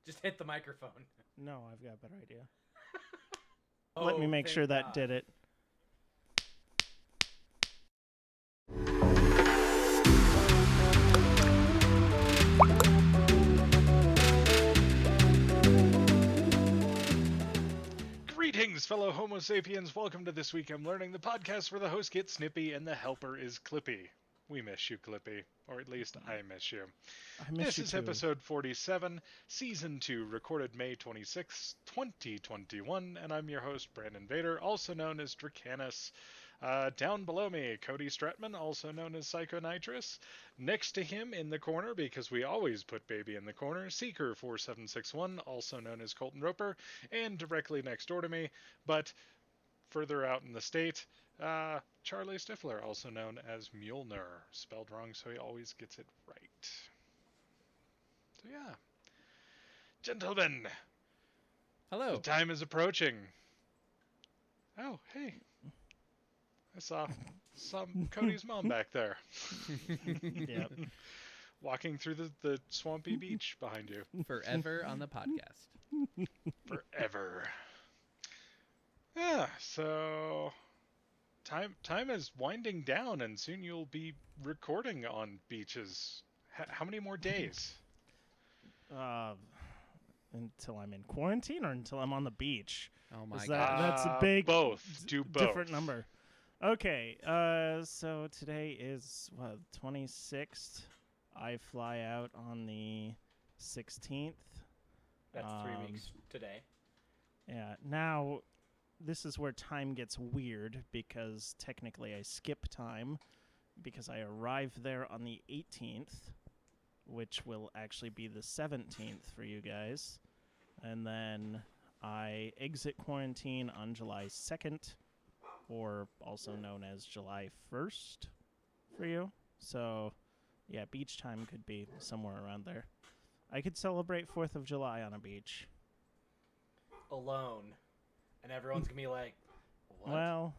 Just hit the microphone. No, I've got a better idea. Oh, Let me make thank sure that God. did it. Greetings, fellow Homo sapiens. Welcome to This Week I'm Learning, the podcast where the host gets snippy and the helper is Clippy. We miss you, Clippy. Or at least I miss you. I miss This you is too. episode 47, season 2, recorded May 26, 2021, and I'm your host, Brandon Vader, also known as Dracanus. Down below me, Cody Stratman, also known as Psychonitrous. Next to him in the corner, because we always put baby in the corner, Seeker4761, also known as Colton Roper, and directly next door to me, but further out in the state, Charlie Stiffler, also known as Mjolnir, spelled wrong so he always gets it right. So yeah. Gentlemen, Hello. the time is approaching. Oh, hey. I saw Cody's mom back there. Yep. Walking through the swampy beach behind you. Forever on the podcast. Forever. Yeah, so time is winding down and soon you'll be recording on beaches. How many more days? Until I'm in quarantine or until I'm on the beach? Oh my Is god. that's a big Both. Do both. different number. Okay, so today is what, 26th. I fly out on the 16th. That's 3 weeks today. Yeah. Now, this is where time gets weird because technically I skip time because I arrive there on the 18th, which will actually be the 17th for you guys. And then I exit quarantine on July 2nd, or also known as July 1st for you. So, yeah, beach time could be somewhere around there. I could celebrate 4th of July on a beach. Alone. And everyone's going to be like, what? Well,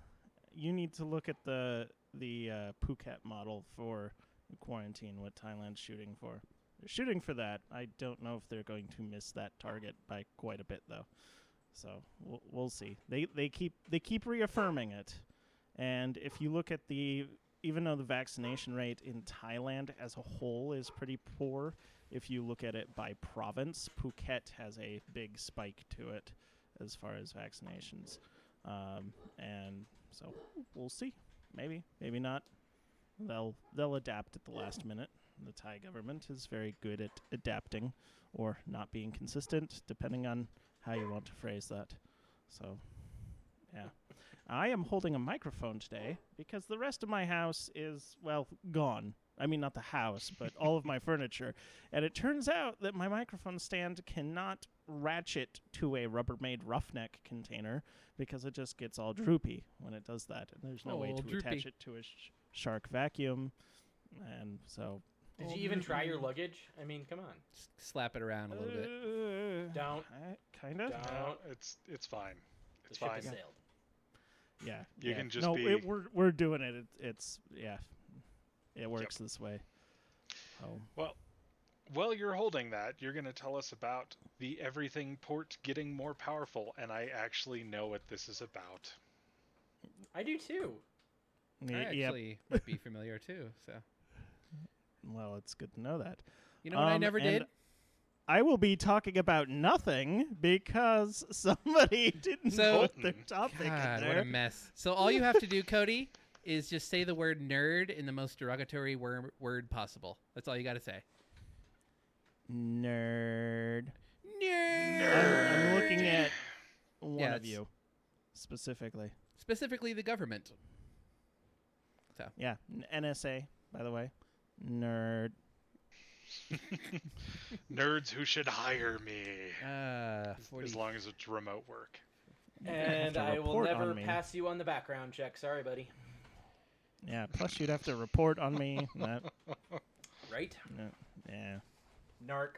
you need to look at the Phuket model for quarantine, what Thailand's shooting for. They're shooting for that. I don't know if they're going to miss that target by quite a bit, though. So we'll see. They keep reaffirming it, and if you look at even though the vaccination rate in Thailand as a whole is pretty poor, if you look at it by province, Phuket has a big spike to it as far as vaccinations, and so we'll see. Maybe not. They'll adapt at the last minute. The Thai government is very good at adapting or not being consistent, depending on how you want to phrase that. So, yeah. I am holding a microphone today because the rest of my house is, well, gone. I mean, not the house, but all of my furniture. And it turns out that my microphone stand cannot ratchet to a Rubbermaid roughneck container because it just gets all droopy when it does that. And there's no way to attach it to a shark vacuum. And so... Did you even try your luggage? I mean, come on. Slap it around a little bit. Don't. Kind of. No, it's fine. It's fine. The ship has sailed. Yeah. You can just be... No, we're doing it. It's yeah. It works this way. Oh. Well, you're holding that. You're going to tell us about the Everything port getting more powerful, and I actually know what this is about. I do too. I actually might be familiar too, so... Well, it's good to know that. You know what I never did? I will be talking about nothing because somebody didn't put their topic God, in there. what a mess. So all you have to do, Cody, is just say the word nerd in the most derogatory word possible. That's all you got to say. Nerd. Nerd. I'm looking at one of you specifically. Specifically the government. So. Yeah, NSA, by the way. Nerd. Nerds who should hire me. As long as it's remote work. And I will never pass you on the background check. Sorry, buddy. Yeah, plus you'd have to report on me. Right? Yeah. Narc.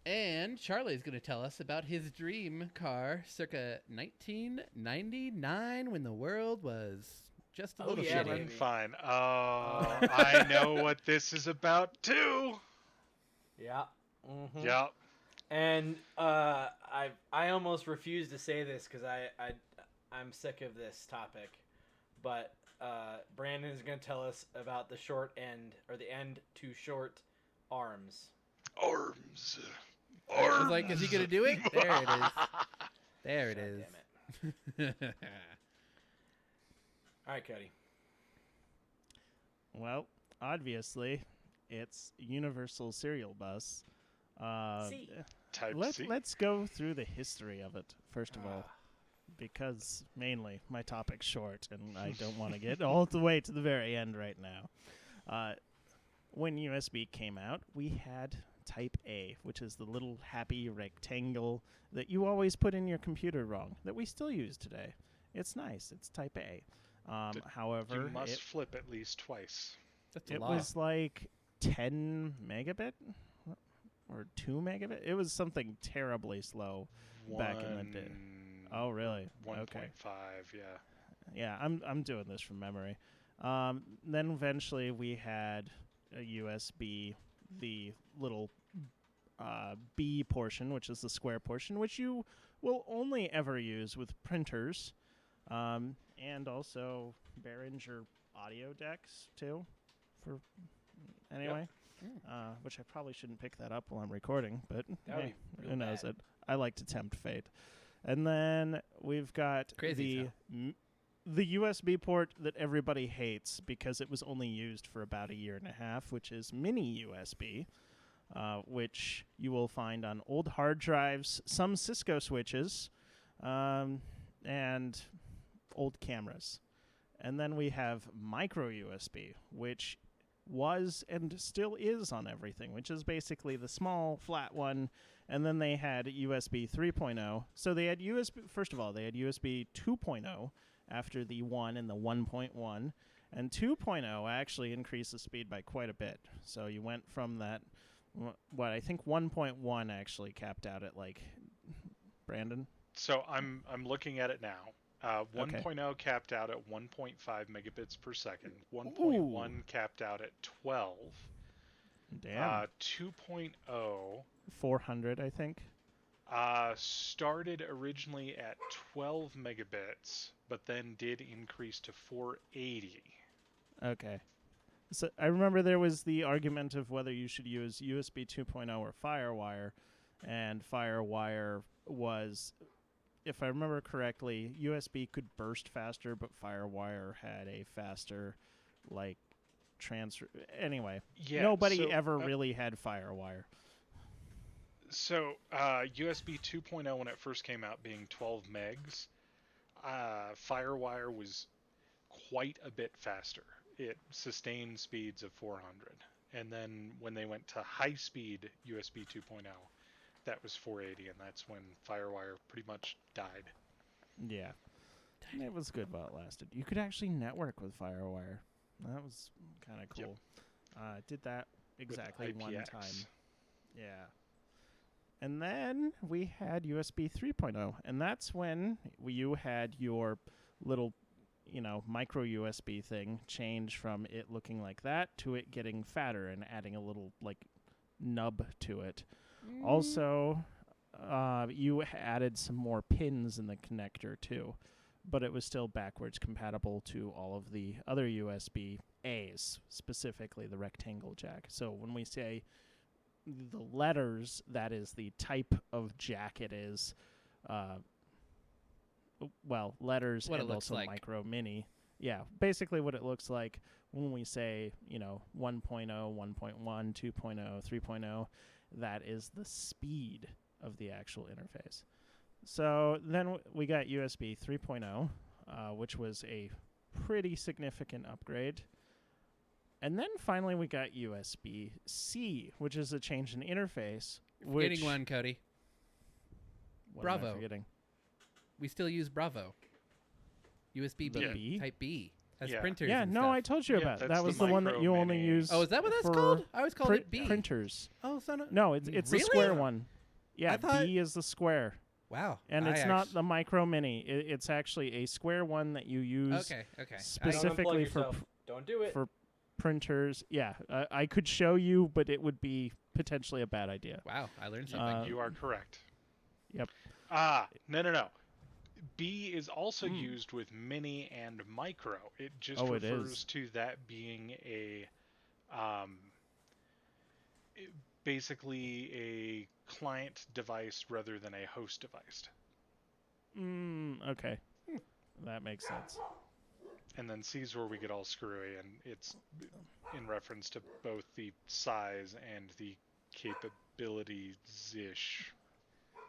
And Charlie's going to tell us about his dream car circa 1999 when the world was just a little shitty. Fine. Oh, I know what this is about too. Yeah. Mm-hmm. Yep. And I almost refuse to say this because I'm sick of this topic, but Brandon is going to tell us about the short end or the end too short arms. Arms. I was like, is he gonna do it? There it is. There it God is. damn it. All right, Cody. Well, obviously, it's Universal Serial Bus. C. Type C. Let's go through the history of it, first of all, because mainly my topic's short, and I don't want to get all the way to the very end right now. When USB came out, we had Type A, which is the little happy rectangle that you always put in your computer wrong, that we still use today. It's nice. It's Type A. However, You must flip at least twice. That's a it lot. was like 10 megabit or 2 megabit. It was something terribly slow back in the day. Oh, really? 1.5, Okay. yeah. Yeah, I'm doing this from memory. Then eventually we had a USB, the little B portion, which is the square portion, which you will only ever use with printers, and also Behringer audio decks too. For anyway, which I probably shouldn't pick that up while I'm recording, but That would hey, be who real knows bad. it? I like to tempt fate. And then we've got Crazy the USB port that everybody hates because it was only used for about a year and a half, which is mini USB, which you will find on old hard drives, some Cisco switches, and old cameras. And then we have micro USB, which was and still is on everything, which is basically the small flat one. And then they had USB 3.0. So they had USB, first of all, they had USB 2.0 after the 1 and the 1.1. And 2.0 actually increased the speed by quite a bit. So you went from that, what I think 1.1 actually capped out at like, Brandon? So I'm looking at it now. 1.0 capped out at 1.5 megabits per second. 1.1 capped out at 12. Damn. 2.0 400, I think. started originally at 12 megabits, but then did increase to 480. Okay. So I remember there was the argument of whether you should use USB 2.0 or FireWire, and FireWire was, if I remember correctly, USB could burst faster, but FireWire had a faster, like, transfer. Anyway, Yeah, nobody ever really had FireWire. So USB 2.0 when it first came out being 12 megs, FireWire was quite a bit faster. It sustained speeds of 400. And then when they went to high-speed USB 2.0, that was 480, and that's when FireWire pretty much died. Yeah. And it was good while it lasted. You could actually network with FireWire. That was kind of cool. Did that exactly one time. Yeah. And then we had USB 3.0, and that's when you had your little, micro USB thing change from it looking like that to it getting fatter and adding a little, nub to it. Also, you added some more pins in the connector, too, but it was still backwards compatible to all of the other USB-As, specifically the rectangle jack. So when we say the letters, that is the type of jack it is. Letters What and it looks also like. micro mini. Yeah, basically what it looks like when we say, 1.0, 1.1, 2.0, 3.0, that is the speed of the actual interface. So then we got USB 3.0, which was a pretty significant upgrade. And then finally we got USB-C, which is a change in interface. Forgetting one, Cody. What am I Bravo. forgetting? We still use Bravo. USB The B, B? Type B. As Yeah. printers. Yeah, and no, stuff. I told you Yeah, about. that's That was the the one that micro you only mini. use. Oh, is that what that's for called? I always called it B. Printers. Oh, son of... No, it's the Really? square one. Yeah, I thought- B is the square. Wow. And it's not the micro mini. It's actually a square one that you use Okay. Don't unplug specifically for yourself. Don't do it. for printers. Yeah, I could show you, but it would be potentially a bad idea. Wow, I learned something. You are correct. Yep. No. B is also used with mini and micro. It just It refers is. to that being a basically a client device rather than a host device. Okay. That makes sense. And then C is where we get all screwy, and it's in reference to both the size and the capabilities-ish.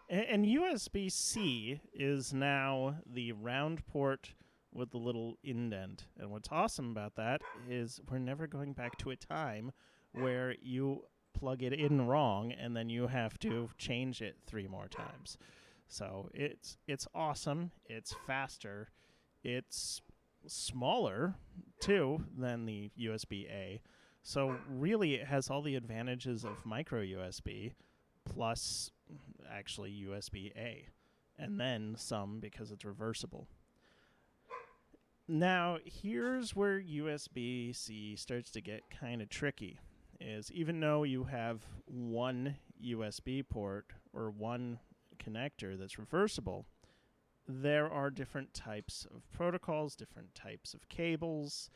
And USB-C is now the round port with the little indent. And what's awesome about that is we're never going back to a time where you plug it in wrong and then you have to change it 3 more times. So it's awesome. It's faster. It's smaller, too, than the USB-A. So really it has all the advantages of micro USB plus actually USB-A, and then some because it's reversible. Now, here's where USB-C starts to get kind of tricky, is even though you have one USB port or one connector that's reversible, there are different types of protocols, different types of cables,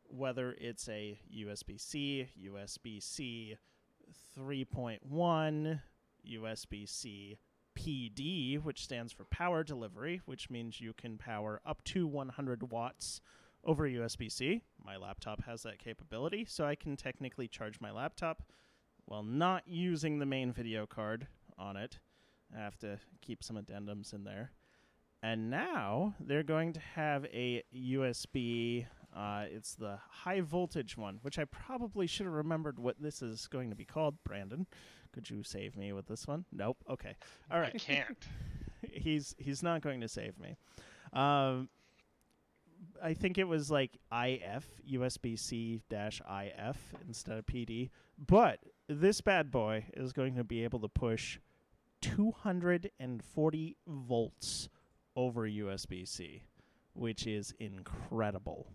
whether it's a USB-C, USB-C 3.1, USB-C PD, which stands for power delivery, which means you can power up to 100 watts over USB-C. My laptop has that capability, so I can technically charge my laptop while not using the main video card on it. I have to keep some addendums in there. And now they're going to have a USB, it's the high voltage one, which I probably should have remembered what this is going to be called. Brandon, could you save me with this one? Nope. Okay. All right. I can't. He's not going to save me. I think it was like IF, USB-C-IF instead of PD. But this bad boy is going to be able to push 240 volts over USB-C, which is incredible.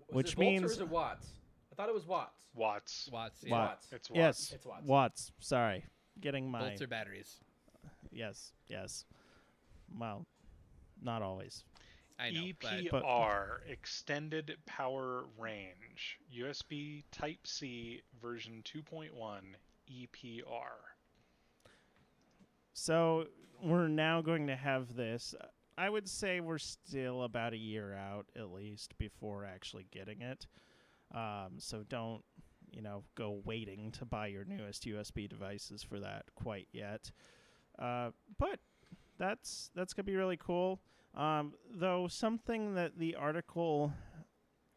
Which means volts or is it watts? I thought it was watts. Watts. Watts. Yeah. Watts. It's watts. Yes, It's watts. Watts. Sorry, getting my Volts or batteries. Yes. Well, not always. I know. EPR, Extended Power Range, USB Type-C version 2.1 EPR. So we're now going to have this. I would say we're still about a year out at least before actually getting it. So don't, go waiting to buy your newest USB devices for that quite yet. But that's going to be really cool. Though something that the article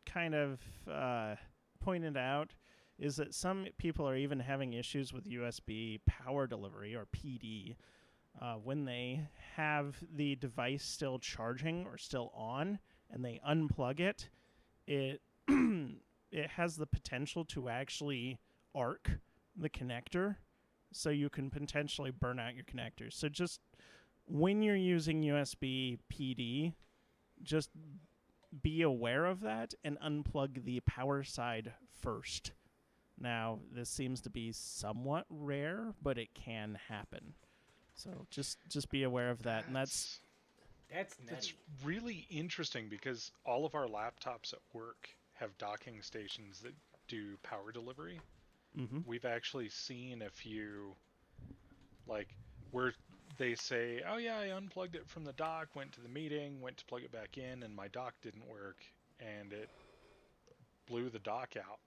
kind of pointed out is that some people are even having issues with USB power delivery, or PD, when they have the device still charging or still on and they unplug it. It it has the potential to actually arc the connector, so you can potentially burn out your connectors. So just when you're using USB PD, just be aware of that and unplug the power side first. Now, this seems to be somewhat rare, but it can happen. So just be aware of that. And that's That's really interesting because all of our laptops at work have docking stations that do power delivery. Mm-hmm. We've actually seen a few, like, where they say, oh yeah, I unplugged it from the dock, went to the meeting, went to plug it back in, and my dock didn't work, and it blew the dock out.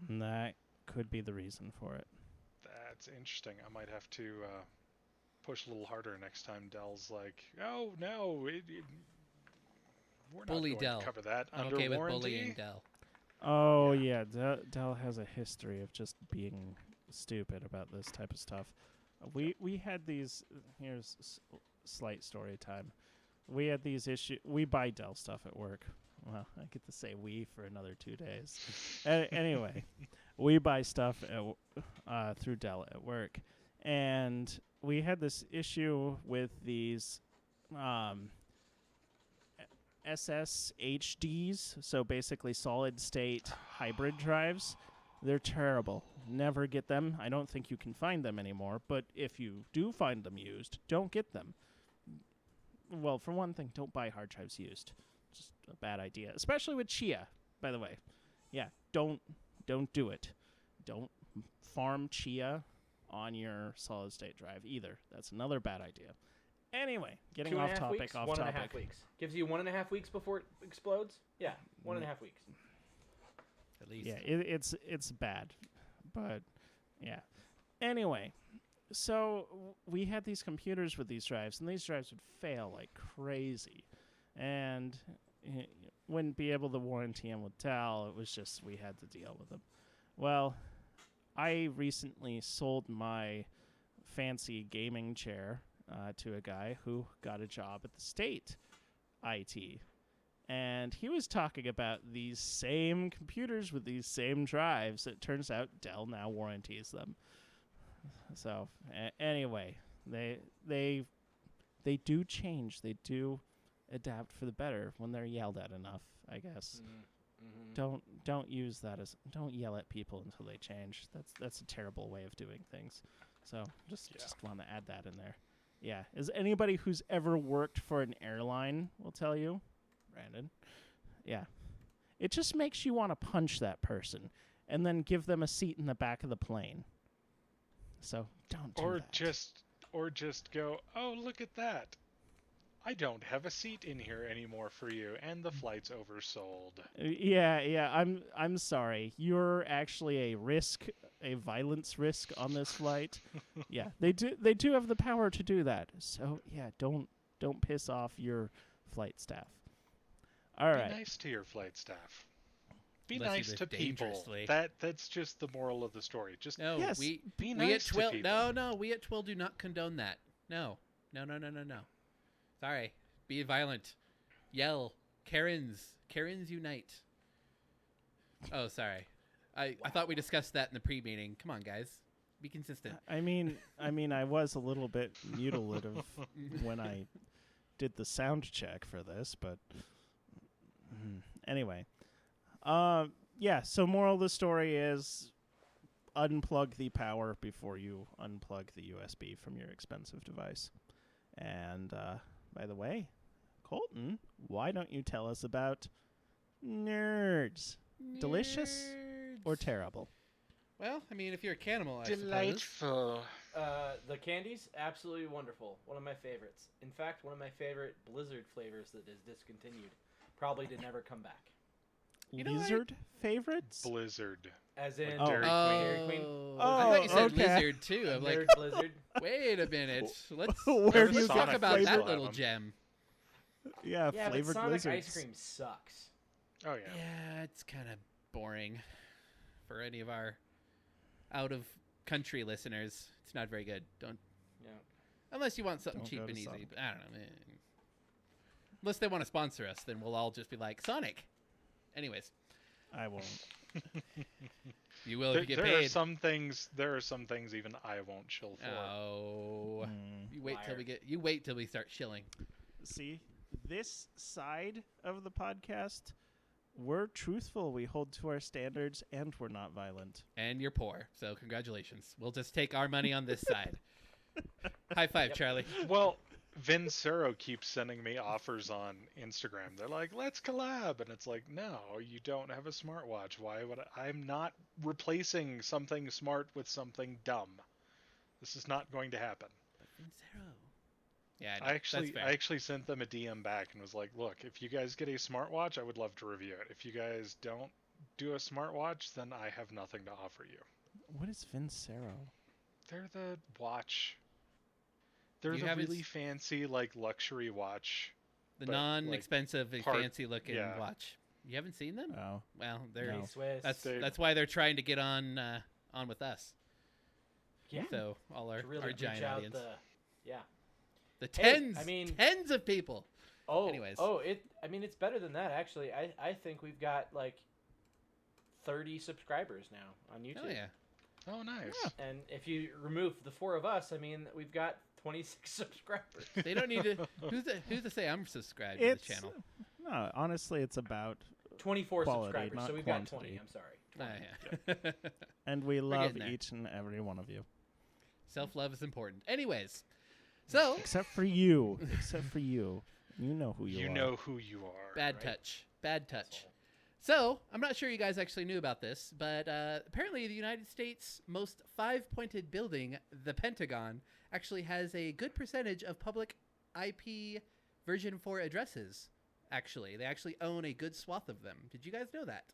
And that could be the reason for it. That's interesting. I might have to push a little harder next time Dell's like, oh no, we're not Bully going Dell. to cover that I'm under okay with warranty. bullying Dell. Oh, yeah. Dell has a history of just being stupid about this type of stuff. We had these. Here's slight story time. We had these issues. We buy Dell stuff at work. Well, I get to say we for another 2 days. Anyway, we buy stuff through Dell at work. And we had this issue with these SSHDs, so basically solid state hybrid drives. They're terrible. Never get them. I don't think you can find them anymore, but if you do find them used, don't get them. Well, for one thing, don't buy hard drives used. Just a bad idea, especially with Chia, by the way. Yeah, don't do it. Don't farm Chia on your solid state drive either. That's another bad idea. Anyway, getting 2.5 off topic, weeks? off 1.5 topic. weeks. Gives you 1.5 weeks before it explodes? Yeah, 1.5 weeks. At least. Yeah, it's bad, but yeah. Anyway, so we had these computers with these drives, and these drives would fail like crazy, and wouldn't be able to warranty them with TWIL. It was just we had to deal with them. Well, I recently sold my fancy gaming chair to a guy who got a job at the state IT. And he was talking about these same computers with these same drives. It turns out Dell now warranties them. So anyway, they do change. They do adapt for the better when they're yelled at enough, I guess. Mm-hmm. Don't use that as don't yell at people until they change. That's a terrible way of doing things. So just want to add that in there. Yeah, as anybody who's ever worked for an airline will tell you, Brandon. Yeah. It just makes you want to punch that person and then give them a seat in the back of the plane. So don't do that. Or just go, "Oh, look at that. I don't have a seat in here anymore for you, and the flight's oversold." Yeah, I'm sorry. You're actually a violence risk on this flight. Yeah, they do have the power to do that. So, yeah, don't piss off your flight staff. All right. Be nice to your flight staff. Be Unless you nice live to people. dangerously. That's just the moral of the story. Just No, Yes, we be we at nice to TWIL. people. No, we at TWIL do not condone that. No. Sorry. Be violent. Yell. Karens unite. Oh, sorry. I thought we discussed that in the pre-meeting. Come on, guys. Be consistent. I mean, I was a little bit mutilative when I did the sound check for this, but anyway. Yeah, so moral of the story is unplug the power before you unplug the USB from your expensive device. And by the way, Colton, why don't you tell us about nerds? Delicious or terrible? Well, I mean, if you're a cannibal, I suppose. delightful. The candies, absolutely wonderful. One of my favorites. In fact, one of my favorite Blizzard flavors that is discontinued. Probably to never come back. You know Lizard favorites? Blizzard. As in Oh. Dairy Queen. Oh, I thought you said okay. lizard too. I'm like, Nerd Blizzard. wait a minute. Let's Where do you talk get about that flavor? little gem. Yeah, Yeah, but flavored Sonic lizards. ice cream sucks. Oh yeah. Yeah, it's kind of boring for any of our out-of-country listeners. It's not very good. Don't Yeah. unless you want something Don't cheap go to and easy. Sonic. But I don't know. Unless they want to sponsor us, then we'll all just be like Sonic. Anyways, I won't. you will if you get There are paid. some things even I won't chill for. Oh, Mm. you wait till we start shilling. See, this side of the podcast, we're truthful. We hold to our standards, and we're not violent. And you're poor, so congratulations. We'll just take our money on this side. High five, Charlie. Well, Vincero keeps sending me offers on Instagram. They're like, "Let's collab," and it's like, no, you don't have a smartwatch. Why would I'm not replacing something smart with something dumb. This is not going to happen. Vincero. Yeah, I that's fair. actually sent them a DM back and was like, "Look, if you guys get a smartwatch, I would love to review it. If you guys don't do a smartwatch, then I have nothing to offer you." What is Vincero? They're the watch. They're You the haven't really fancy, like, luxury watch. the but, like, non-expensive and part- fancy-looking yeah. watch. You haven't seen them? Oh, Well, they're No. Swiss. that's why they're trying to get on with us. yeah. So all our To really our reach giant out audience, yeah. the Hey, I mean- tens of people. Oh, Anyways. it's better than that actually. I think we've got like 30 subscribers now on YouTube. Oh yeah. Oh, nice. And if you remove the four of us, I mean, we've got 26 subscribers. They don't need to. Who's to say I'm subscribed to it's the channel? No, honestly, it's about 24 quality, subscribers, not so we've quantity. got 20. I'm sorry. 20. Yeah. And we love getting there. each and every one of you. Self-love is important. Anyways, so Except for you. Except for you. You know who you are. You know who you are. bad right? touch. Bad touch. So, I'm not sure you guys actually knew about this, but apparently the United States' most five-pointed building, the Pentagon, actually has a good percentage of public IP version 4 addresses, actually. They actually own a good swath of them. Did you guys know that?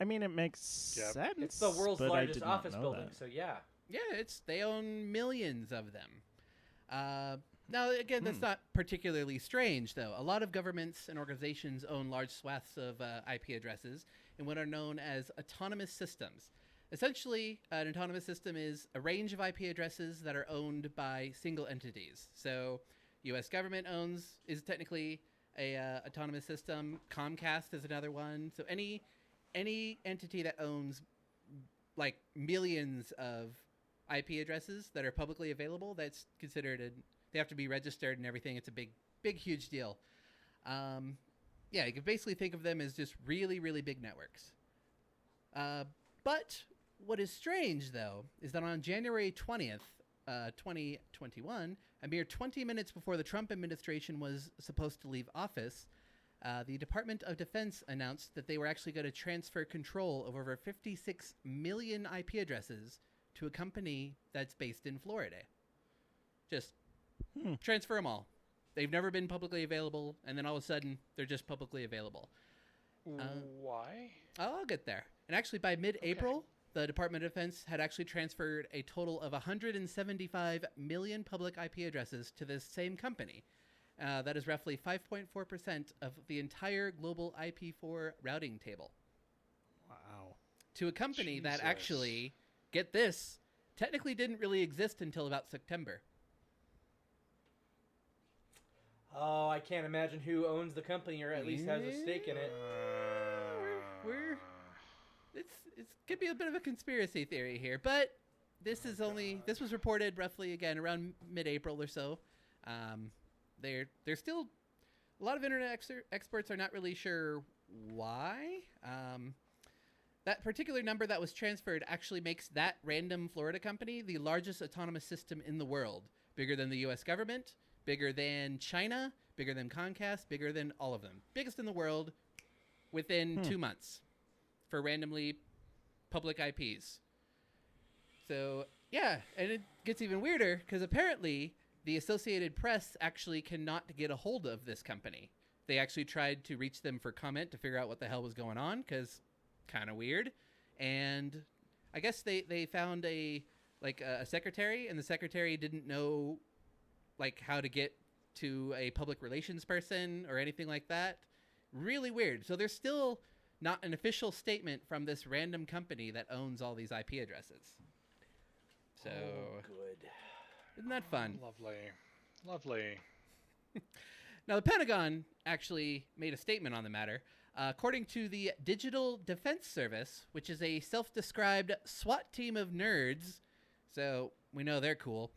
I mean, it makes sense. It's the world's but I largest did not office know building, that. so yeah. Yeah, they own millions of them. Now, again, that's not particularly strange, though. A lot of governments and organizations own large swaths of IP addresses in what are known as autonomous systems. Essentially, an autonomous system is a range of IP addresses that are owned by single entities. So, U.S. government is technically a autonomous system. Comcast is another one. So any entity that owns like millions of IP addresses that are publicly available, that's considered they have to be registered and everything. It's a big, huge deal. Yeah, you can basically think of them as just really, really big networks. But what is strange, though, is that on January 20th, 2021, a mere 20 minutes before the Trump administration was supposed to leave office, the Department of Defense announced that they were actually going to transfer control of over 56 million IP addresses to a company that's based in Florida. Just transfer them all. They've never been publicly available, and then all of a sudden, they're just publicly available. Why? I'll get there. And actually, by mid-April, the Department of Defense had actually transferred a total of 175 million public IP addresses to this same company. That is roughly 5.4% of the entire global IP4 routing table. Wow. To a company that Jesus. actually, get this, technically didn't really exist until about September. Oh, I can't imagine who owns the company or at least has a stake in it. It's could be a bit of a conspiracy theory here, but this was reported roughly again around mid-April or so. They're still a lot of internet experts are not really sure why. That particular number that was transferred actually makes that random Florida company the largest autonomous system in the world, bigger than the U.S. government, bigger than China, bigger than Comcast, bigger than all of them. Biggest in the world within 2 months for randomly public IPs. So, yeah, and it gets even weirder because apparently the Associated Press actually cannot get a hold of this company. They actually tried to reach them for comment to figure out what the hell was going on because kind of weird. And I guess they found a secretary, and the secretary didn't know like how to get to a public relations person or anything like that. Really weird. So there's still not an official statement from this random company that owns all these IP addresses. So Good. isn't that fun? Lovely. Now, the Pentagon actually made a statement on the matter. According to the Digital Defense Service, which is a self-described SWAT team of nerds, so we know they're cool.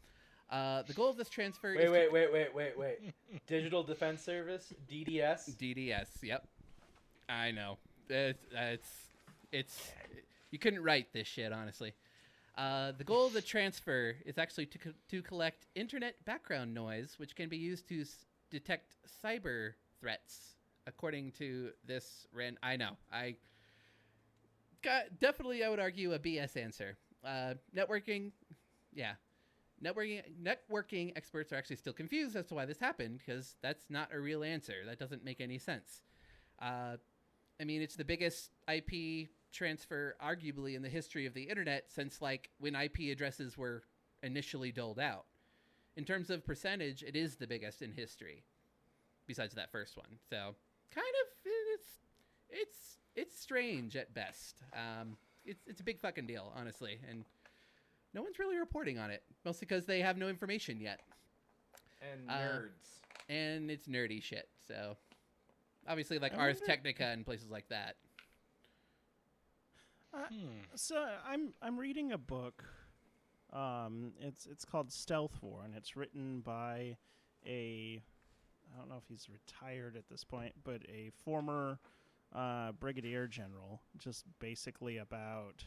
The goal of this transfer is Wait. Digital Defense Service, DDS. DDS. Yep, I know. It's you couldn't write this shit, honestly. The goal of the transfer is actually to collect internet background noise, which can be used to detect cyber threats. According to this, I know. Definitely, I would argue a BS answer. Networking experts are actually still confused as to why this happened because that's not a real answer. That doesn't make any sense. I mean, it's the biggest IP transfer, arguably, in the history of the internet since, like, when IP addresses were initially doled out. In terms of percentage, it is the biggest in history, besides that first one. So, kind of, it's strange at best. It's a big fucking deal, honestly, and no one's really reporting on it, mostly because they have no information yet. And nerds. And it's nerdy shit, so obviously like Ars Technica and places like that. So I'm reading a book. It's called Stealth War, and it's written by a I don't know if he's retired at this point, but a former brigadier general, just basically about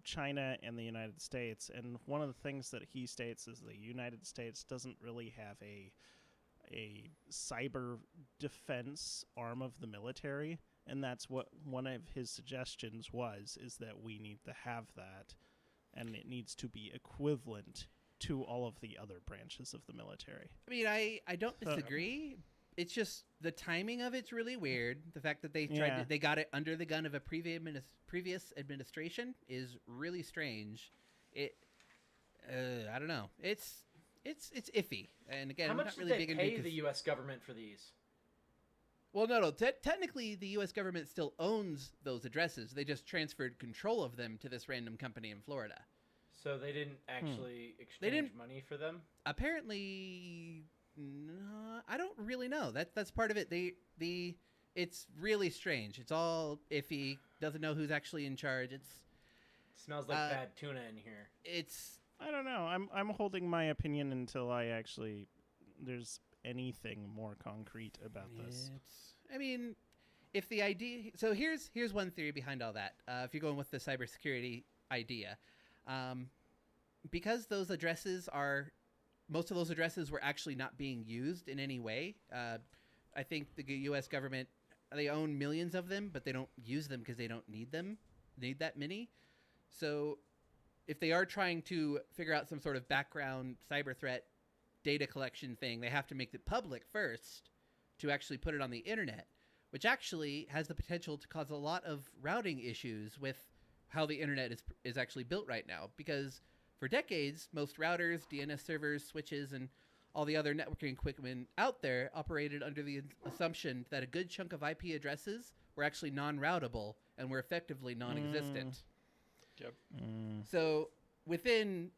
China and the United States. And one of the things that he states is the United States doesn't really have a cyber defense arm of the military, and that's what one of his suggestions is that we need to have that, and it needs to be equivalent to all of the other branches of the military. I mean, I don't disagree. It's just the timing of it's really weird. The fact that they they got it under the gun of a previous administration is really strange. I don't know. It's iffy. And again, how much not really did they pay the U.S. government for these? Well, no. Technically, the U.S. government still owns those addresses. They just transferred control of them to this random company in Florida. So they didn't actually exchange money for them? Apparently, no. I don't really know. That's part of it. It's really strange. It's all iffy. Doesn't know who's actually in charge. Smells like bad tuna in here. I don't know. I'm holding my opinion until there's anything more concrete about this. I mean, if the idea. So here's one theory behind all that. If you're going with the cybersecurity idea, because those addresses most of those addresses were actually not being used in any way. I think the U.S. government, they own millions of them, but they don't use them because they don't need that many. So if they are trying to figure out some sort of background cyber threat data collection thing, they have to make it public first to actually put it on the internet, which actually has the potential to cause a lot of routing issues with how the internet is actually built right now. Because for decades, most routers, DNS servers, switches, and all the other networking equipment out there operated under the assumption that a good chunk of IP addresses were actually non-routable and were effectively non-existent. Yep. So within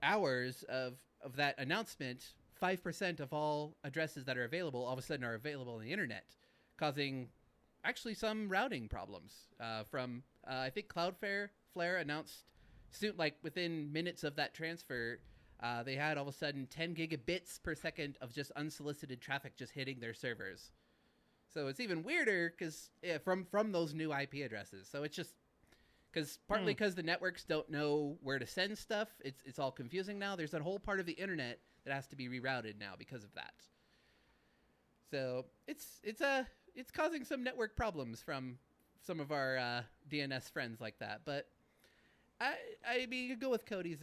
hours of that announcement, 5% of all addresses that are available all of a sudden are available on the internet, causing actually some routing problems. I think Cloudflare announced soon, like within minutes of that transfer, they had all of a sudden 10 gigabits per second of just unsolicited traffic just hitting their servers. So it's even weirder because from those new IP addresses. So it's just partly because the networks don't know where to send stuff. It's all confusing now. There's a whole part of the internet that has to be rerouted now because of that. So it's causing some network problems from some of our DNS friends like that. But I mean, you go with Cody's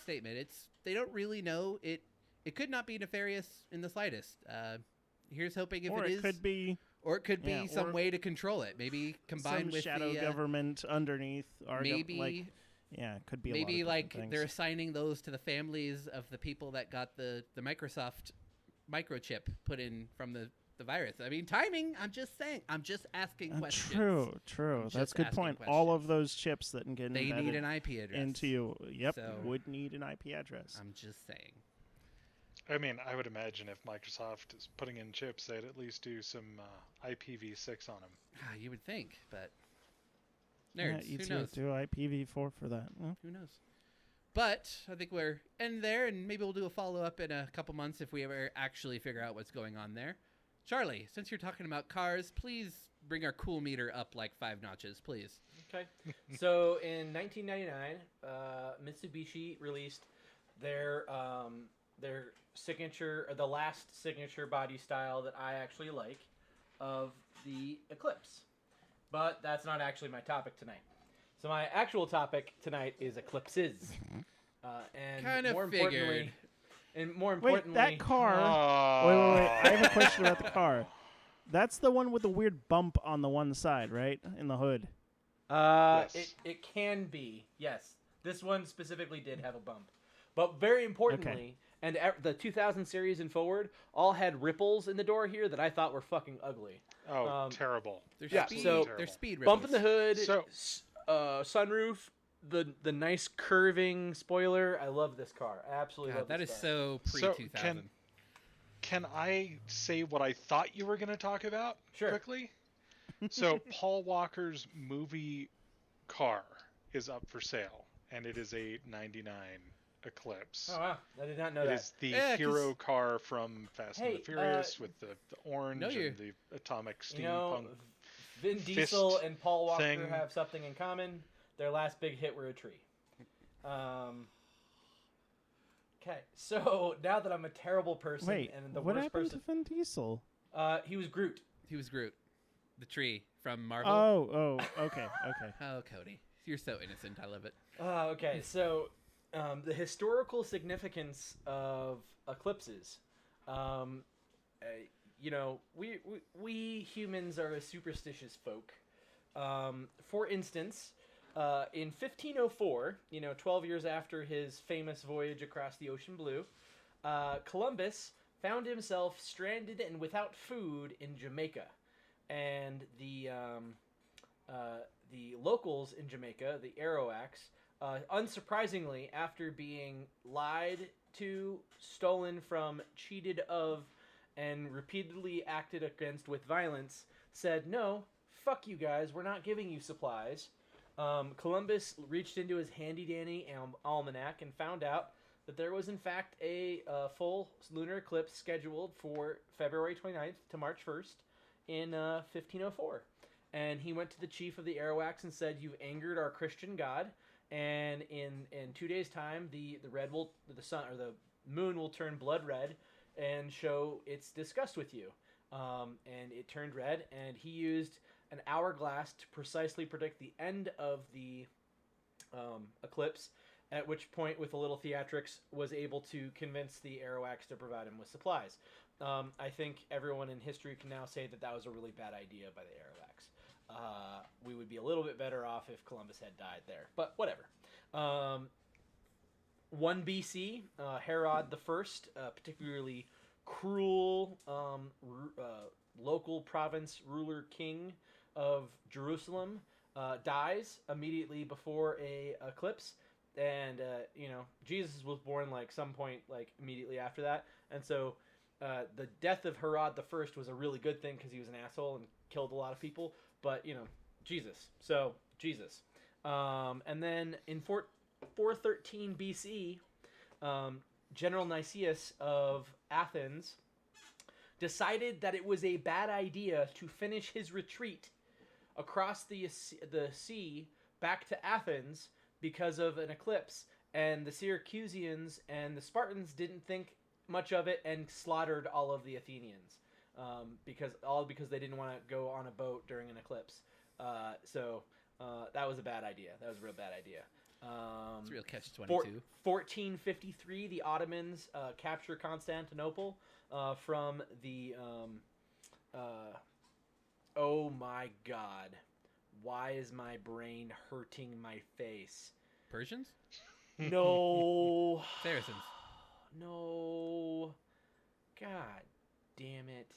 statement. They don't really know. It could not be nefarious in the slightest. Here's hoping if it is. Could be. Or it could be some way to control it. Maybe combined with shadow government underneath. Maybe could be. Maybe a lot of things. They're assigning those to the families of the people that got the Microsoft microchip put in from the virus. I mean, timing. I'm just saying. I'm just asking questions. True. That's a good point. Questions. All of those chips that can get they need an IP address into you. Yep, would need an IP address. I'm just saying. I mean, I would imagine if Microsoft is putting in chips, they'd at least do some IPv6 on them. You would think, but nerds, who knows? Do IPv4 for that. Who knows? But I think we're in there, and maybe we'll do a follow-up in a couple months if we ever actually figure out what's going on there. Charlie, since you're talking about cars, please bring our cool meter up like 5 notches, please. Okay. So in 1999, Mitsubishi released their signature, or the last signature body style that I actually like, of the Eclipse. But that's not actually my topic tonight. So my actual topic tonight is Eclipses. And kind of more figured. importantly, and more importantly, that car. Wait. I have a question about the car. That's the one with the weird bump on the one side, right, in the hood. Yes. It can be, yes. This one specifically did have a bump, but very importantly, and the 2000 series and forward all had ripples in the door here that I thought were fucking ugly. Oh, terrible! They're speed ripples. Bump in the hood, sunroof. The nice curving spoiler. I love this car. I absolutely love this car. That is so pre-2000. Can I say what I thought you were going to talk about quickly? So Paul Walker's movie car is up for sale, and it is a 99 Eclipse. Oh wow, I did not know It that. is the Yeah, 'cause- hero car from Fast and Hey, the Furious with the orange No, you're- and the atomic You know, steampunk. Vin fist Diesel and Paul Walker thing. have something in common. Their last big hit were a tree. Okay, so now that I'm a terrible person Wait, and the what worst happened person, to Vin Diesel? he was Groot. He was Groot, the tree from Marvel. Oh, okay. Oh, Cody, you're so innocent. I love it. Okay, so the historical significance of eclipses. You know, we humans are a superstitious folk. For instance, in 1504, 12 years after his famous voyage across the ocean blue, Columbus found himself stranded and without food in Jamaica, and the locals in Jamaica, the Arawaks, unsurprisingly, after being lied to, stolen from, cheated of, and repeatedly acted against with violence, said, no, fuck you guys, we're not giving you supplies. Columbus reached into his handy-dandy almanac and found out that there was, in fact, a full lunar eclipse scheduled for February 29th to March 1st in 1504. And he went to the chief of the Arawaks and said, you've angered our Christian God, and in 2 days' time, the moon will turn blood red and show its disgust with you. And it turned red, and he used an hourglass to precisely predict the end of the eclipse, at which point, with a little theatrics, was able to convince the Arawaks to provide him with supplies. I think everyone in history can now say that that was a really bad idea by the Arawaks. We would be a little bit better off if Columbus had died there, but whatever. 1 BC, Herod the First, particularly cruel local province ruler king of Jerusalem, dies immediately before a eclipse, and Jesus was born some point immediately after that, and so the death of Herod the First was a really good thing because he was an asshole and killed a lot of people, but Jesus. And then in 413 BC, General Nicias of Athens decided that it was a bad idea to finish his retreat across the sea back to Athens because of an eclipse, and the Syracusans and the Spartans didn't think much of it and slaughtered all of the Athenians because they didn't want to go on a boat during an eclipse. So that was a bad idea. That was a real bad idea. It's a real catch-22. 1453, the Ottomans capture Constantinople from the... oh my god. Why is my brain hurting my face? Persians? No. Saracens. No. God damn it.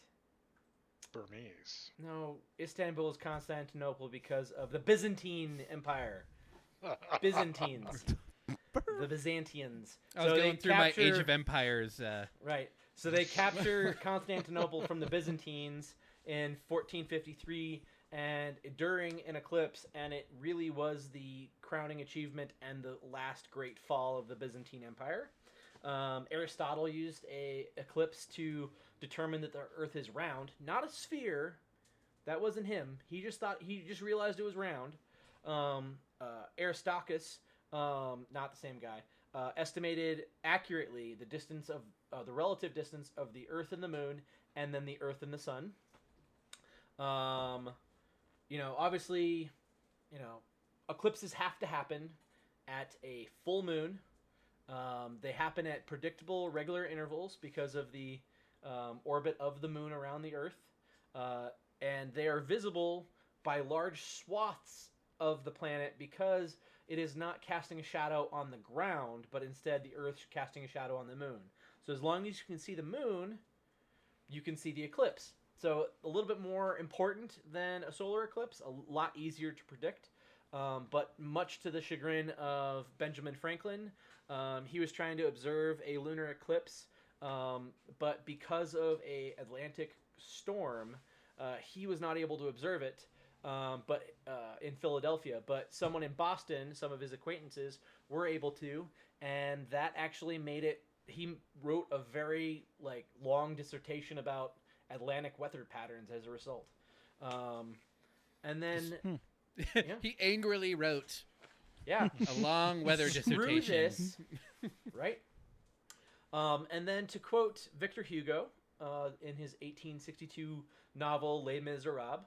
Burmese. No, Istanbul is Constantinople because of the Byzantine Empire. Byzantines. The Byzantians. I was going through my Age of Empires. Right. So they capture Constantinople from the Byzantines in 1453 and during an eclipse, and it really was the crowning achievement and the last great fall of the Byzantine Empire. Aristotle used a eclipse to determine that the Earth is round, not a sphere. That wasn't him. He just realized it was round. Aristarchus, not the same guy, estimated accurately the distance of the relative distance of the Earth and the Moon, and then the Earth and the Sun. Obviously, eclipses have to happen at a full moon. They happen at predictable, regular intervals because of the orbit of the moon around the Earth. And they are visible by large swaths of the planet because it is not casting a shadow on the ground, but instead the Earth casting a shadow on the moon. So as long as you can see the moon, you can see the eclipse. So a little bit more important than a solar eclipse, a lot easier to predict. But much to the chagrin of Benjamin Franklin, he was trying to observe a lunar eclipse, but because of a Atlantic storm, he was not able to observe it. But in Philadelphia, but someone in Boston, some of his acquaintances, were able to, and that actually made it. He wrote a very long dissertation about Atlantic weather patterns as a result. And then yeah. He angrily wrote yeah, a long weather screw dissertation. this, right? And then to quote Victor Hugo in his 1862 novel Les Miserables,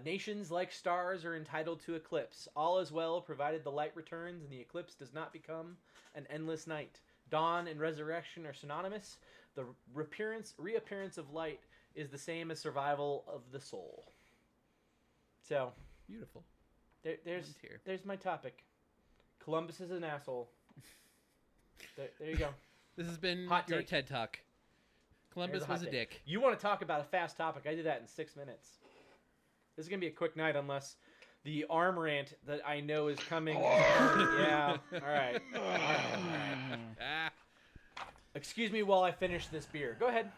nations like stars are entitled to eclipse. All is well, provided the light returns and the eclipse does not become an endless night. Dawn and resurrection are synonymous. The reappearance of light is the same as survival of the soul. So, Beautiful. there's my topic. Columbus is an asshole. There you go. This has been Hot your take. TED Talk. Columbus There's hot was a take. dick. You want to talk about a fast topic? I did that in 6 minutes. This is gonna be a quick night unless the arm rant that I know is coming. Yeah. All right. Ah. Excuse me while I finish this beer. Go ahead.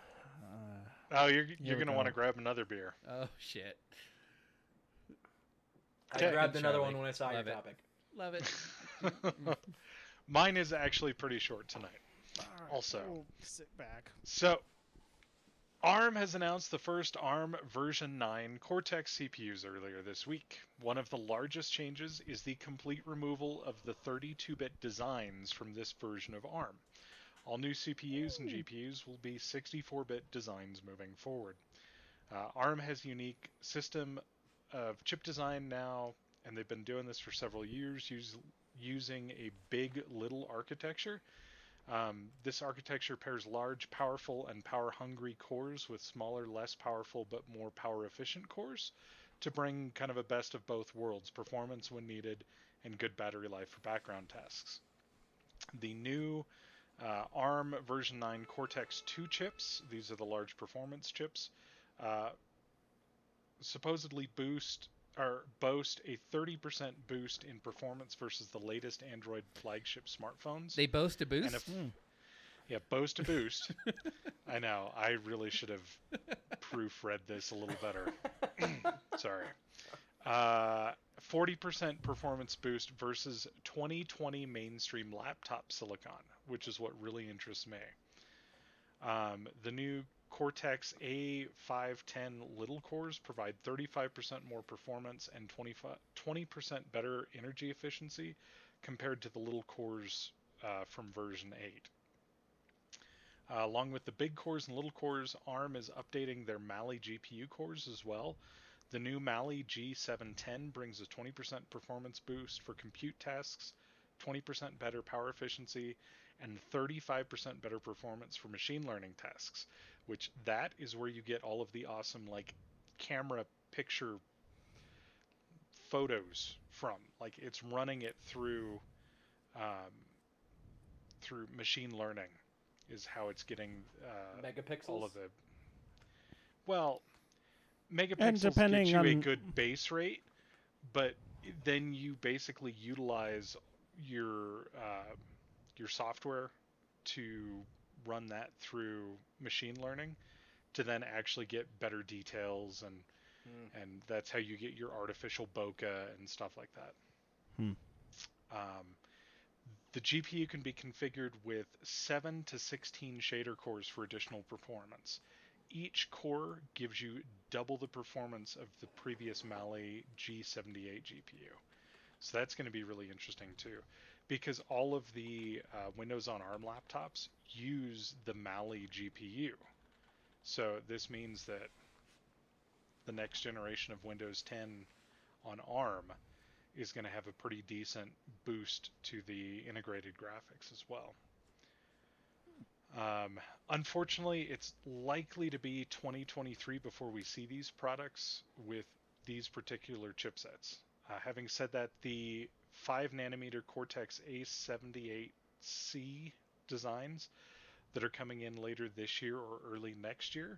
Oh, you're we gonna go. want to grab another beer. Oh shit. I Okay. grabbed another Charlie. one when I saw Love your it. topic. Love it. Mine is actually pretty short tonight. Also. We'll sit back. So, ARM has announced the first ARM version 9 Cortex CPUs earlier this week. One of the largest changes is the complete removal of the 32-bit designs from this version of ARM. All new CPUs and GPUs will be 64-bit designs moving forward. ARM has unique system of chip design now, and they've been doing this for several years using a big little architecture. This architecture pairs large, powerful, and power-hungry cores with smaller, less powerful, but more power-efficient cores to bring kind of a best of both worlds, performance when needed, and good battery life for background tasks. The new ARM version 9 Cortex-2 chips, these are the large performance chips, supposedly boast a 30% boost in performance versus the latest Android flagship smartphones. They boast a boost? Yeah, boast a boost. I know. I really should have proofread this a little better. Sorry. 40% performance boost versus 2020 mainstream laptop silicon, which is what really interests me. The new Cortex A510 little cores provide 35% more performance and 20% better energy efficiency compared to the little cores from version 8. Along with the big cores and little cores, ARM is updating their Mali GPU cores as well. The new Mali G710 brings a 20% performance boost for compute tasks, 20% better power efficiency, and 35% better performance for machine learning tasks, which that is where you get all of the awesome camera picture photos from. It's running it through machine learning is how it's getting Megapixels. all of the megapixels And depending gives you a on- good base rate, but then you basically utilize your software to run that through machine learning to then actually get better details, and that's how you get your artificial bokeh and stuff like that. The GPU can be configured with 7 to 16 shader cores for additional performance. Each core gives you double the performance of the previous Mali G78 GPU. So that's going to be really interesting too, because all of the Windows on ARM laptops use the Mali GPU. So this means that the next generation of Windows 10 on ARM is going to have a pretty decent boost to the integrated graphics as well. Unfortunately, it's likely to be 2023 before we see these products with these particular chipsets. Having said that, the 5nm Cortex A78C designs that are coming in later this year or early next year,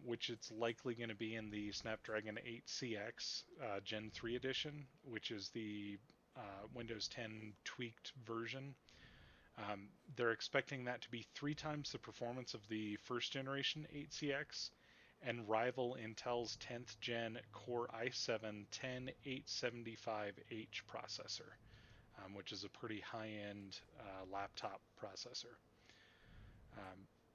which it's likely going to be in the Snapdragon 8CX Gen 3 edition, which is the Windows 10 tweaked version. They're expecting that to be 3 times the performance of the first generation 8CX and rival Intel's 10th gen Core i7 10875H processor. which is a pretty high-end laptop processor.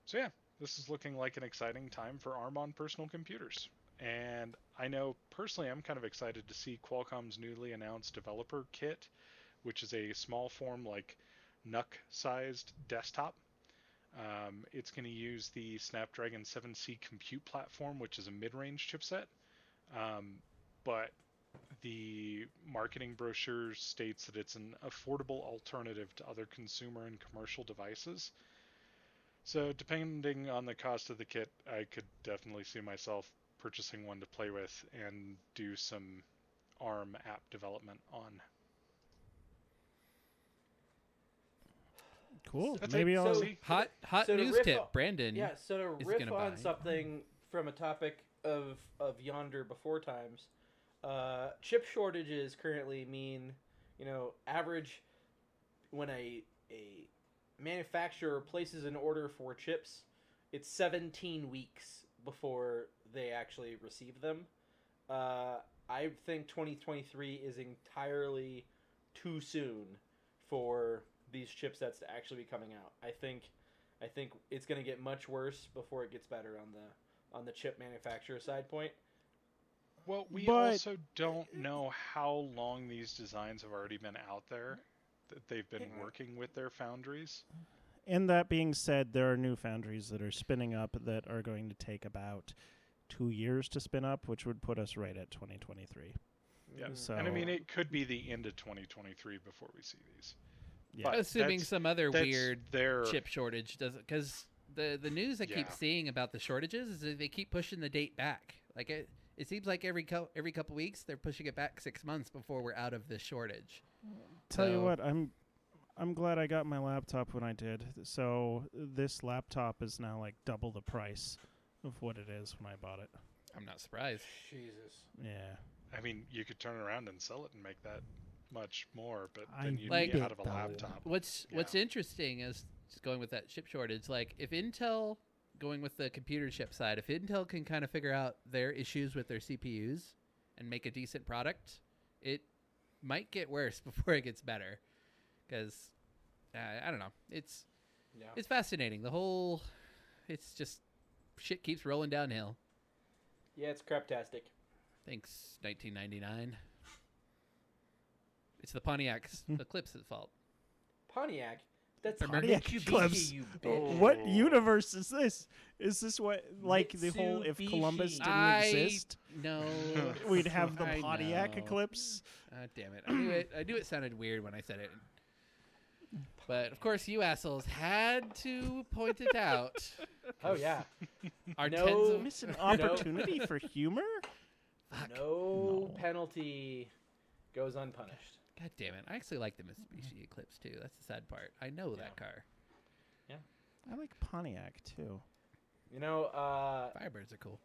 So yeah, this is looking like an exciting time for ARM on personal computers. And I know personally I'm kind of excited to see Qualcomm's newly announced developer kit, which is a small form like NUC-sized desktop. It's going to use the Snapdragon 7C compute platform, which is a mid-range chipset. But the marketing brochure states that it's an affordable alternative to other consumer and commercial devices. So depending on the cost of the kit, I could definitely see myself purchasing one to play with and do some ARM app development on. Cool. That's Maybe it. I'll See? Hot So to news riff tip. on- Brandon. Yeah, so to is riff gonna on buy. something from a topic of yonder before times, chip shortages currently mean, average when a manufacturer places an order for chips, it's 17 weeks before they actually receive them. I think 2023 is entirely too soon for these chipsets to actually be coming out. I think it's going to get much worse before it gets better on the chip manufacturer side point. Well, we But- also don't know how long these designs have already been out there, that they've been working with their foundries. And that being said, there are new foundries that are spinning up that are going to take about 2 years to spin up, which would put us right at 2023. Yeah. So, And I mean, it could be the end of 2023 before we see these. yeah. but Assuming that's- some other That's weird their chip shortage doesn't, because the news I keep Yeah. seeing about the shortages is that they keep pushing the date back. Like it seems like every couple weeks they're pushing it back 6 months before we're out of this shortage. Tell you So- what, I'm glad I got my laptop when I did. So this laptop is now like double the price of what it is when I bought it. I'm not surprised. Jesus. Yeah. I mean, you could turn around and sell it and make that much more, but I then you'd Like- be out of a though. laptop. What's Yeah. interesting is just going with that chip shortage. Like if Intel, going with the computer chip side, if Intel can kind of figure out their issues with their CPUs and make a decent product, it might get worse before it gets better. Because I don't know, it's fascinating. It's just shit keeps rolling downhill. Yeah, it's craptastic. Thanks, 1999. It's the Pontiac's Eclipse's fault. Pontiac. That's Pontiac Mitsubishi, Eclipse. you Oh. bitch. What universe is this? Is this what, like, the whole, if Mitsubishi. Columbus didn't I exist, know. we'd have the I Pontiac know. Eclipse? Damn it! I knew it sounded weird when I said it. But of course, you assholes had to point it out. Oh yeah. Our No. tens of Miss an opportunity for humor? fuck. No No. penalty goes unpunished. God damn it! I actually like the Mitsubishi Eclipse too. That's the sad part. I know that car. I like Pontiac, too. Firebirds are cool.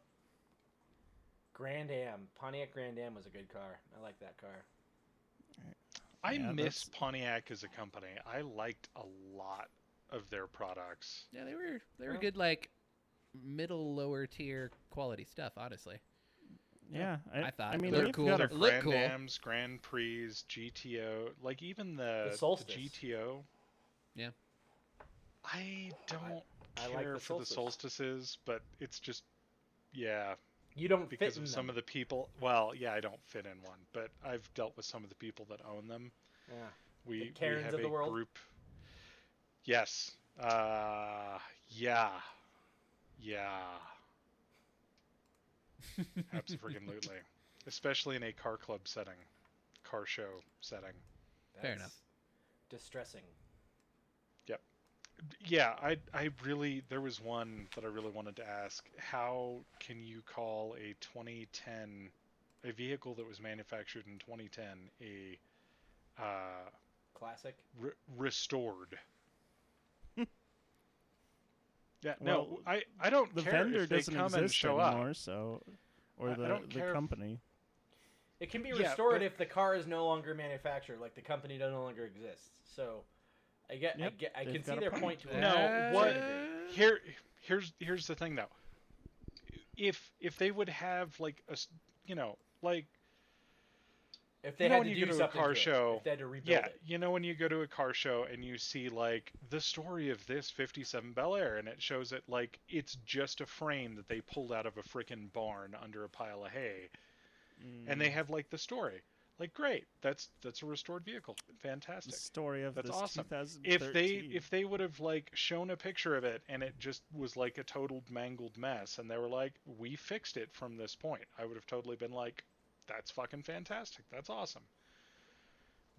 Grand Am. Pontiac Grand Am was a good car. I like that car. I Yeah, miss that's- Pontiac as a company. I liked a lot of their products. Yeah, they were Yeah. good, like middle lower tier quality stuff. Honestly, Yeah. I thought I mean, they're they've cool. got Their a Look Grand cool. Ams, Grand Prix, GTO, like even the Solstice. GTO. Yeah. I don't I like care the for the Solstice. Solstices, but it's just, yeah, You don't because fit in of some them. of the people. Well, yeah, I don't fit in one, but I've dealt with some of the people that own them. Yeah. We Karens have of the a world? group. Yes. Yeah. Absolutely. Especially in a car club setting, car show setting. Fair That's enough. Distressing. Yeah, I really, there was one that I really wanted to ask. How can you call a 2010, a vehicle that was manufactured in 2010, a Classic. restored? Yeah, Well, no, I don't The care vendor if they doesn't come and exist show anymore, up. so... Or I the don't care if- company. It can be Yeah, restored but- if the car is no longer manufactured, like the company no longer exists. So, I Yep, can they've see got a their point. point to it. No, To a what- degree. Here's the thing though. If they would have like a like If they You know had when to you do go to a something car to it, show, if they had to rebuild yeah, it. you know when you go to a car show and you see like the story of this 57 Bel Air, and it shows it like it's just a frame that they pulled out of a frickin' barn under a pile of hay, and they have like the story. Like, great, that's a restored vehicle, The fantastic. story of That's this awesome. 2013. If they would have like shown a picture of it and it just was like a total mangled mess, and they were like, we fixed it from this point, I would have totally been like, that's fucking fantastic, that's awesome.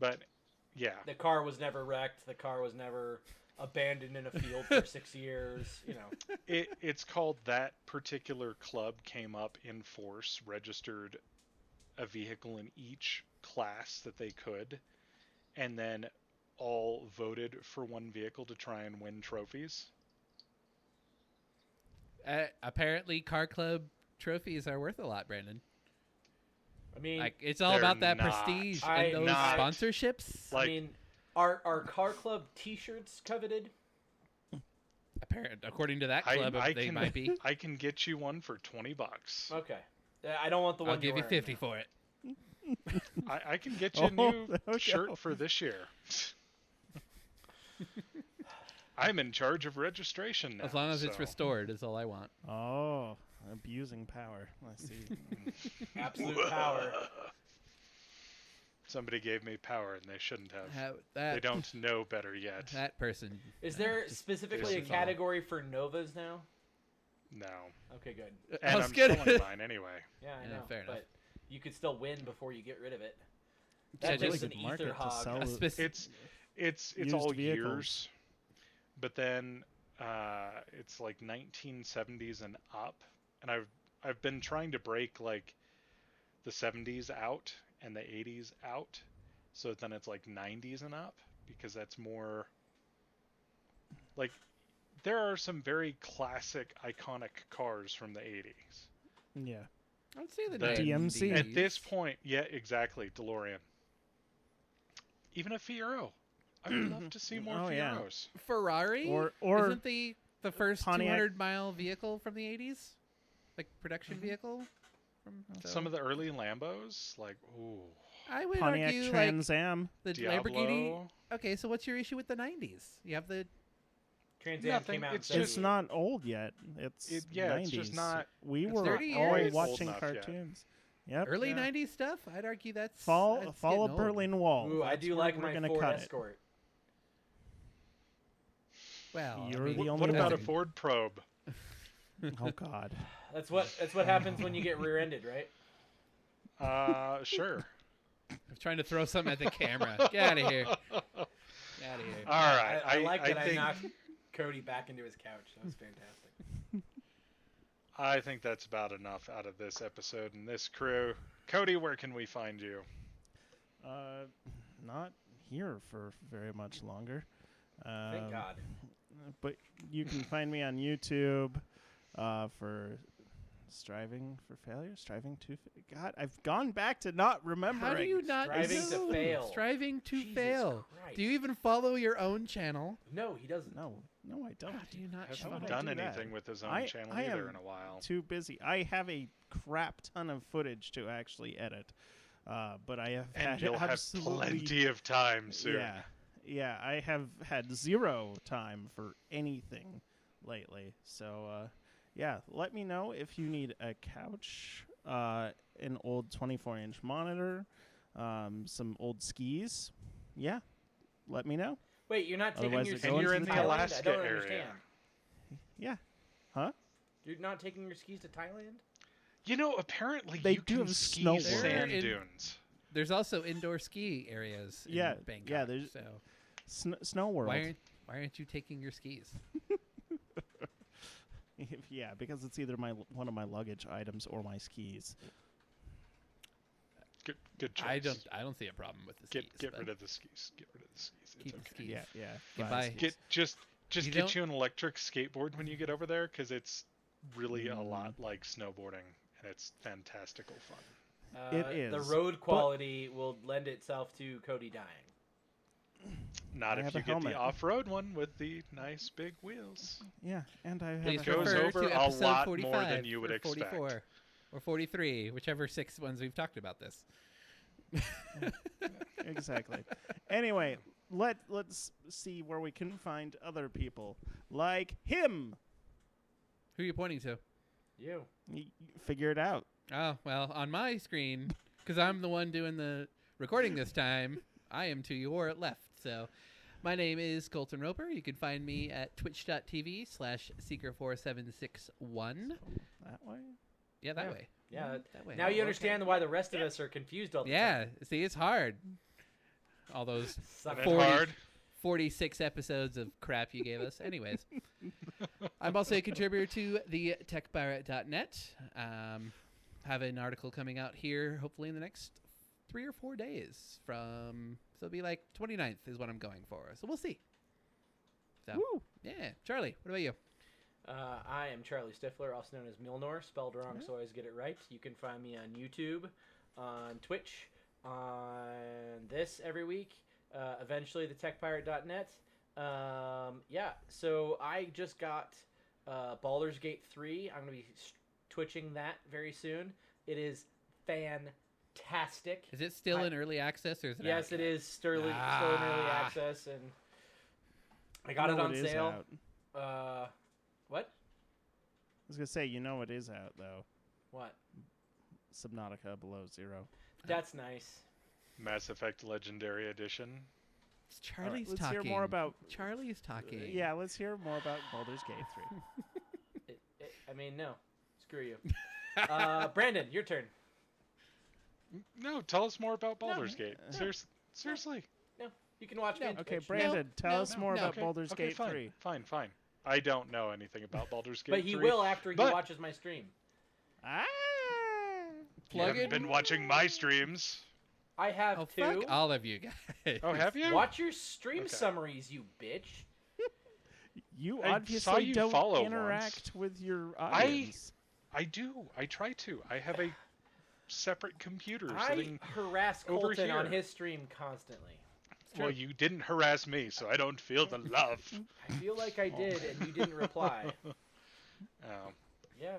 But yeah, The car was never wrecked. The car was never abandoned in a field for 6 years. You know. it's called that particular club came up in force, registered a vehicle in each class that they could, and then all voted for one vehicle to try and win trophies. Apparently, car club trophies are worth a lot, Brandon. I mean, Like, it's all They're about that not. prestige I- and those not. sponsorships. Like- I mean, are car club T-shirts coveted? According to that I- club, I they can- might be. I can get you one for $20. Okay, I don't want the one. I'll give you you're 50 wearing, for it. I can get you a Oh, new there we shirt go. for this year. I'm in charge of registration now. As long as it's so- restored is all I want. Oh, abusing power. I see. though. Absolute power. Somebody gave me power and they shouldn't have. That, They don't know better yet. That person. Is there just specifically a pisses off. category for Novas now? No. Okay, good. And was I'm gonna- selling mine anyway. Yeah, I Yeah, know. fair enough. But you could still win before you get rid of it. Yeah, That's just just an good market ether to hog. sell A it. speci- It's Used all vehicles. years, but then it's like 1970s and up, and I've been trying to break like the 70s out and the 80s out, so then it's like 90s and up, because that's more like there are some very classic iconic cars from the 80s. Yeah. I would say the The DMC. 90s. At this point, yeah, exactly, DeLorean. Even a Fiero. I would love to see more Oh, yeah. Fieros. Ferrari Or isn't the first Pontiac- 200-mile vehicle from the 80s, like production vehicle. Some of the early Lambos, like, ooh, I would Pontiac argue Trans Am. like the Diablo. Lamborghini. Okay, so what's your issue with the 90s? You have the Trans Am Nothing, came out. it's in It's 78. not old yet. It's It- yeah, 90s. it's just not- We it's were 30 all years. watching Old enough yet. cartoons. Yep. early Yeah. 90s stuff. I'd argue that's Fall that's Fall getting of old. Berlin Wall. Ooh, I That's do where like we're my gonna Ford cut it. Escort. Well, I You're mean, the only what about a one. Ford Probe? Oh God. That's what happens when you get rear-ended, right? Sure. I'm trying to throw something at the camera. Get out of here. Get out of here. All right. I like that I think, knocked Cody back into his couch. That was fantastic. I think that's about enough out of this episode and this crew. Cody, where can we find you? Not here for very much longer. Thank God. But you can find me on YouTube for Striving for Failure. God, I've gone back to not remembering. How do you not Striving to know? fail. Striving to Jesus fail. Christ. Do you even follow your own channel? No, he doesn't. No, I don't. How do you not Hasn't show would I done do that? anything with his own I- channel I either am in a while. Too busy. I have a crap ton of footage to actually edit, but I have And had you'll have absolutely plenty of time soon. Yeah, I have had zero time for anything lately. So, yeah, let me know if you need a couch, an old 24-inch monitor, some old skis. Yeah, let me know. Wait, you're not taking Otherwise your they're skis going you're to in to the Thailand? Alaska I don't area. understand. Yeah. Huh? You're not taking your skis to Thailand? You know, apparently They you do can have ski snow sand in- dunes. There's also indoor ski areas in Yeah, Bangkok. yeah, there's- So Snow World. why aren't you taking your skis? Yeah, because it's either one of my luggage items or my skis. Good choice. I don't see a problem with the skis. Get but rid of the skis. Get rid of the skis. It's keep the okay. skis. Yeah. Can fine. buy- Get just You get don't- you an electric skateboard when you get over there, because it's really a Mm. lot like snowboarding, and it's fantastical fun. It The is, road quality will lend itself to Cody dying. Not I if have you a get helmet. the off-road one with the nice big wheels. Yeah, and I have Please a goes refer helmet. over to a episode lot more 45 than you would or expect. 44 or 43, whichever 6 ones we've talked about this. Exactly. Anyway, let's see where we can find other people like him. Who are you pointing to? You. Figure it out. Oh, well, on my screen, because I'm the one doing the recording this time, I am to your left. So my name is Colton Roper. You can find me at twitch.tv/Seeker4761. That way? Yeah, that way. Yeah. That way. Now you understand why the rest of us are confused all the Yeah, time. see, it's hard. All those Suck Is it. it 40 hard? 46 episodes of crap you gave us. Anyways, I'm also a contributor to the techpirate.net. Have an article coming out here hopefully in the next 3 or 4 days so it'll be like 29th is what I'm going for. So we'll see. So, Woo. yeah. Charlie, what about you? I am Charlie Stiffler, also known as Milnor, spelled wrong, so I always get it right. You can find me on YouTube, on Twitch, on this every week, eventually the techpirate.net. Yeah, so I just got Baldur's Gate 3. I'm going to be twitching that very soon. It is fantastic. Is it still in early access or is it Yes, out it yet? is still in early access, and I got it on sale. What? I was gonna say, it is out though. What? Subnautica Below Zero. That's nice. Mass Effect Legendary Edition. It's Charlie's let's talking. hear more about. Charlie's talking. Yeah, let's hear more about Baldur's Gate 3. I mean, no. Screw you. Brandon, your turn. No, tell us more about Baldur's Gate. Seriously. No, you can watch me. on Okay, Twitch. Brandon, tell us more about Okay, Baldur's okay, Gate fine, 3. Fine. I don't know anything about Baldur's Gate But he 3. will after he but- watches my stream. Ah! You haven't been watching my streams. I have Oh, two. fuck all of you guys. Oh, have you? Watch your stream Okay. summaries, you bitch. You I saw obviously you don't follow interact with your audience. I do. I try to. I have a separate computer I sitting. harass over Colton on here. his stream constantly. Well, you didn't harass me, so I don't feel the love. I feel like I did, and you didn't reply. Yeah.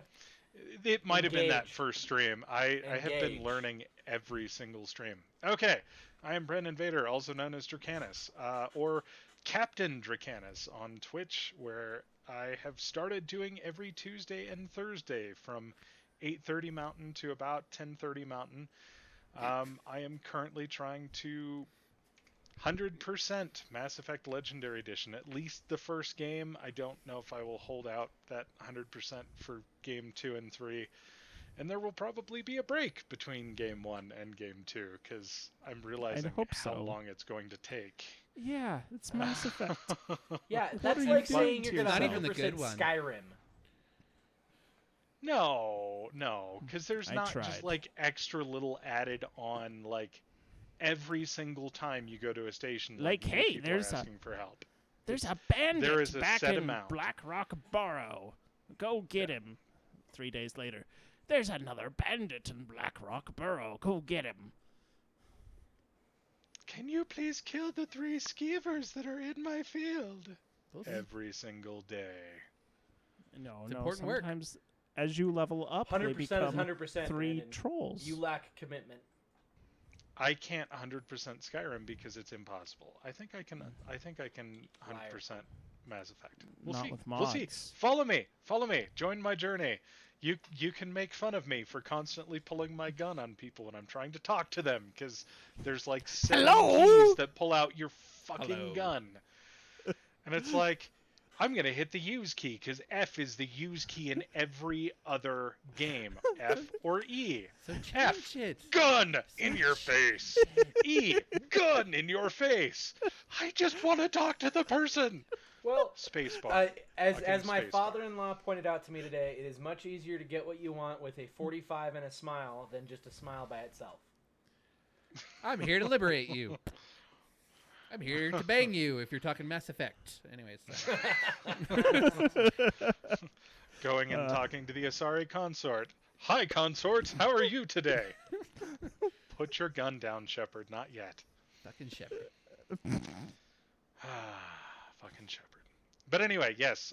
It might have been that Engage. first stream. I have been Engage. learning every single stream. Okay, I am Brandon Vader, also known as Dracanis, or Captain Dracanis on Twitch, where I have started doing every Tuesday and Thursday from 8:30 Mountain to about 10:30 Mountain. I am currently trying to 100% Mass Effect Legendary Edition, at least the first game. I don't know if I will hold out that 100% for game 2 and 3. And there will probably be a break between game 1 and game 2, because I'm realizing hope how so. long it's going to take. Yeah, it's Mass Effect. Yeah, What that's are you like doing saying to you're gonna yourself? Not even the 100% good one. Skyrim. No, because there's I not tried. just like extra little added on like every single time you go to a station. Like, new hey, people there's are a- asking for help. There's a bandit There is a back set in amount. Black Rock Burrow. Go get him. 3 days later. There's another bandit in Black Rock Burrow. Go get him. Can you please kill the 3 skeevers that are in my field? Those- Every single day. No, It's no. important work. Sometimes as you level up, they 100% is become 100%. 3 Brandon. trolls. You lack commitment. I can't 100% Skyrim because it's impossible. I think I can 100% Mass Effect. We'll Not see. with We'll see. mods. Follow me. Join my journey. You can make fun of me for constantly pulling my gun on people when I'm trying to talk to them because there's like 7 Hello? keys that pull out your fucking Hello. gun. And it's like, I'm going to hit the use key because F is the use key in every other game. F or E. So change F. it. Gun in your face. E. Gun in your face. I just want to talk to the person. Well, Spacebar. as Fucking my spacebar. father-in-law pointed out to me today, it is much easier to get what you want with a 45 and a smile than just a smile by itself. I'm here to liberate you. I'm here to bang you if you're talking Mass Effect. Anyways. Going and talking to the Asari consort. Hi, consort. How are you today? Put your gun down, Shepard. Not yet. Fucking Shepard. Fucking Shepard. But anyway, yes.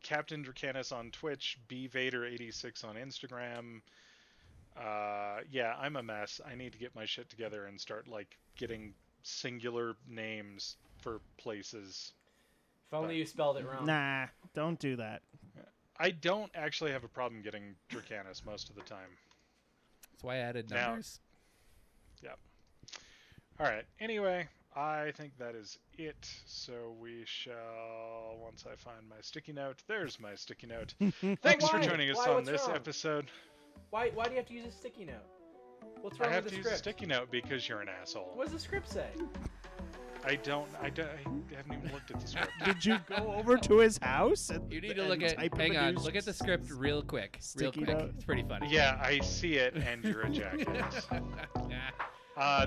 Captain Dracanis on Twitch. BVader86 on Instagram. Yeah, I'm a mess. I need to get my shit together and start like getting singular names for places. If only you spelled it wrong. Nah, don't do that. I don't actually have a problem getting Dracanis most of the time. That's why I added Now- numbers. Yep. All right. Anyway, I think that is it. So we shall, once I find my sticky note, there's my sticky note. Thanks for Why? joining us Why? on What's this wrong? episode. Why do you have to use a sticky note? What's I wrong have with to the use a script? sticky note because you're an asshole. What does the script say? I haven't even looked at the script. Did you go over to his house? You need to look at. Hang on. Look at the script real quick. Real Sticky quick. note? It's pretty funny. Yeah, I see it, and you're a jackass.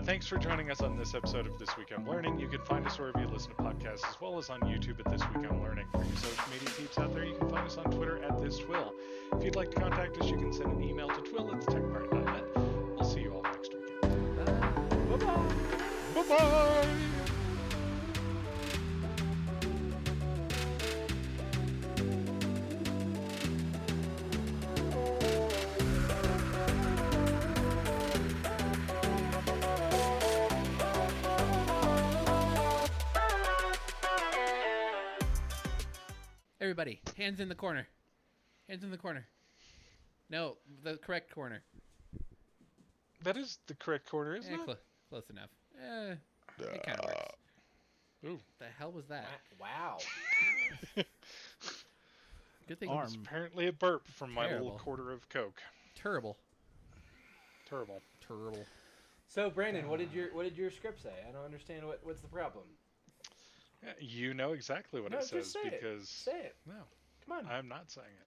Thanks for joining us on this episode of This Week I'm Learning. You can find us wherever you listen to podcasts, as well as on YouTube at This Week I'm Learning. For your social media peeps out there, you can find us on Twitter at ThisTWIL. If you'd like to contact us, you can send an email to twil@techpart.net. We'll see you all next weekend. Bye-bye. Bye-bye! Everybody, hands in the corner. Hands in the corner. No, the correct corner. That is the correct corner, isn't it? Close enough. It kind of works. Ooh. The hell was that? Wow. Good thing. Arm. It's apparently a burp from my little Terrible. quarter of Coke. Terrible. Terrible. Terrible. So Brandon, what did your script say? I don't understand what's the problem. Yeah, you know exactly what No, it just says say it. because... Say it. No, Come on. I'm not saying it.